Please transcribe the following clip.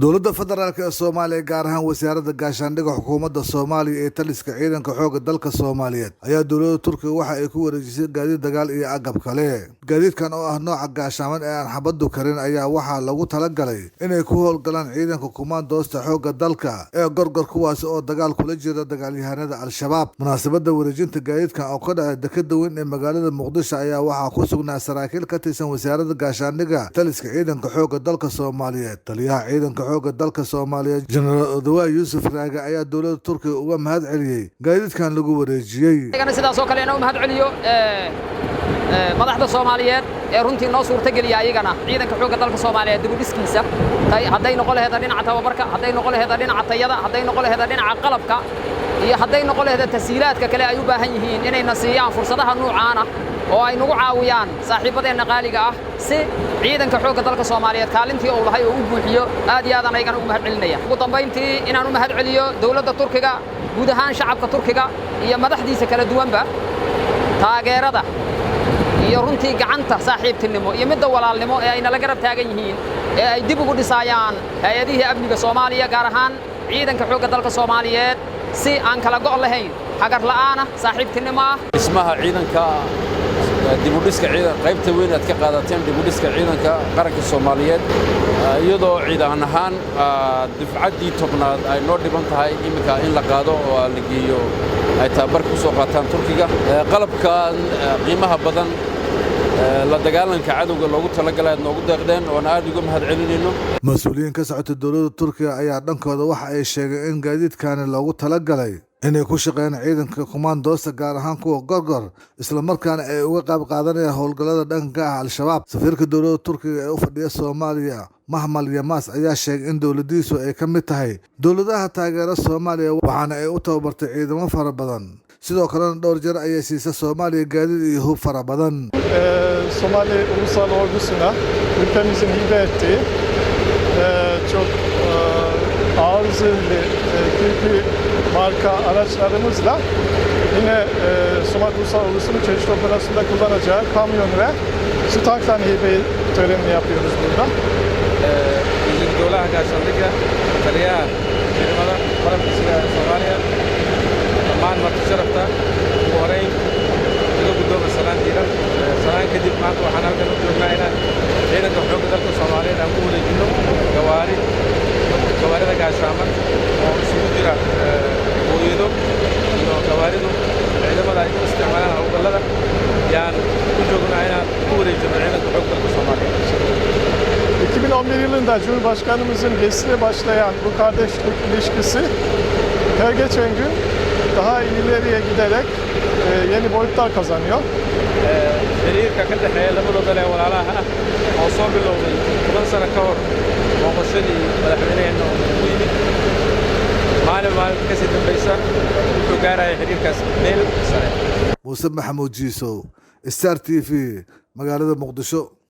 dowladda federaalka ee Soomaaliya gaar ahaan wasaaradda gaashaandhigga xukuumadda Soomaaliya ee taliska ciidanka xoogga dalka Soomaaliyeed ayaa dowladda Turkiga waxa ay ku wareejisay gaadiid dagaal iyo agab kale. Gaadiidkan oo ah nooca gaashaamad ee aan xabadu karin ayaa waxaa lagu talagalay inay ku howlgalaan ciidanka kumaandoosta xoogga dalka ee gorgor kuwaas oo dagaal kula jira dagaalyahanada Al-Shabaab. Munaasabadda wareejinta gaadiidkan oo ka dhacay dekedda weyn ee magaalada Muqdisho ayaa waxaa ku sugnaa saraakiil ka tirsan wasaaradda gaashaandhigga taliska ciidanka xoogga dalka Soomaaliyeed. Taliyaha ciidanka xoogga dalka Soomaaliyeed General Odawa Yusuf Raage ayaa dowladda Turkiga uga mahad celiyay gaadiidkan lagu wareejiyay. sidaas oo kale inuu mahad celiyo madaxda Soomaaliyeed ee runtii noo suurtageliyay ayagana ciidanka xoogga dalka Soomaaliyeed dib u dhiskiisa hadday noqon lahayd dhinaca tababarka hadday noqon lahayd dhinaca tayada hadday noqon lahayd dhinaca qalabka iyo hadday noqon lahayd tasiilaadka kale ay u baahan yihiin inayna siiyaan fursadaha noocan ah oo ay nagu caawiyaan saaxiibadeena qaaliga ah si ciidanka xoogga dalka Soomaaliyeed kaalintii uu lahay oo u buuxiyo aad iyo aad ayagana u mahad celinaya. ugu dambeyntii inaan u mahad celiyo dowladda Turkiga guud ahaan shacabka Turkiga iyo madaxdiisa kala duwanba taageerada iyo runtii gacanta saaxiibtinimo iyo midda walaalnimo ee ay nala garab taagan yihiin ee ay dib ugu dhisayaan hay'adaha amniga Soomaaliya gaar ahaan ciidanka xoogga dalka Soomaaliyeed si aan kala go'o lahayn hagar la'aana saaxiibtinimo ah. ismaha ciidanka dib u dhiska ciidan qaybta weyn aad ka qaadateen dib u dhiska ciidanka qaranka Soomaaliyeed iyadoo ciidan ahaan difcaddii tobnaad ay noo dhiban tahay imika in la qaado oo la geeyo ay tababar ku soo qaataan Turkiga qalabkan qiimaha badan la dagaalanka cadawga loogu talagalay noogu deeqdeen oo aad uga mahad celinayno. Mas'uuliyiin ka socota dowladda Turkiga ayaa dhankooda waxa ay sheegeen in gaadiidkan loogu talagalay inay ku shaqeeyaan ciidanka kumaandoosta gaar ahaan kuwa gorgor isla markaana ay uga qayb qaadanayaan howlgallada dhanka ah Al-Shabaab. Safiirka dowladda Turkiga ee u fadhiya Soomaaliya Mahmal Yamaas ayaa sheegay in dowladdiisu ay ka mid tahay dowladaha taageera Soomaaliya waxaana ay u tababartay ciidamo fara badan sidoo kalena dhowr jeer ayay siisay Soomaaliya gaadiid iyo hub fara badan. Somali Ulusal Ordusu'na ülkemizin hibe ettiği çok ağır zırhlı Türk'ü marka araçlarımızla yine Somali Ulusal Ordusu'nun çeşitli operasyonda kullanacağı kamyon ve su tanktan hibe törenini yapıyoruz burada. Bizim dowlaha gaashaandhigga taliyaha ciidamada qaranka sida Soomaaliya dhammaan marti sharafta ugu horeyn uga gudooba salaan diiran salaan kadib maanta waxaan halkan u joognaa inaan ciidanka xoogga dalka Soomaaliyeed aan ku wareejino gawaarida gaashaaman oo isugu jira hooyado iyo gawaaridu ciidamada ay u isticmaalaan howlgallada yaan ku joognaa inaan ku wareejino ciidanka xoogga dalka Soomaaliyeed. 2011 yılında Cumhurbaşkanımızın gezisiyle başlayan bu kardeşlik ilişkisi her geçen gün daha ileriye giderek yeni boyutlar kazanıyor. xiriirka ka dhexeeya labada dal ee walaalaha ah oo soo bilowday 10 sano ka hor booqashadii madaxweynaheena oo u yimid maalin ka sii dambaysa wuxuu gaaraya xiriirkaas meel sare. Muuse Maxamuud Jiisow, Star TV, magaalada Muqdisho.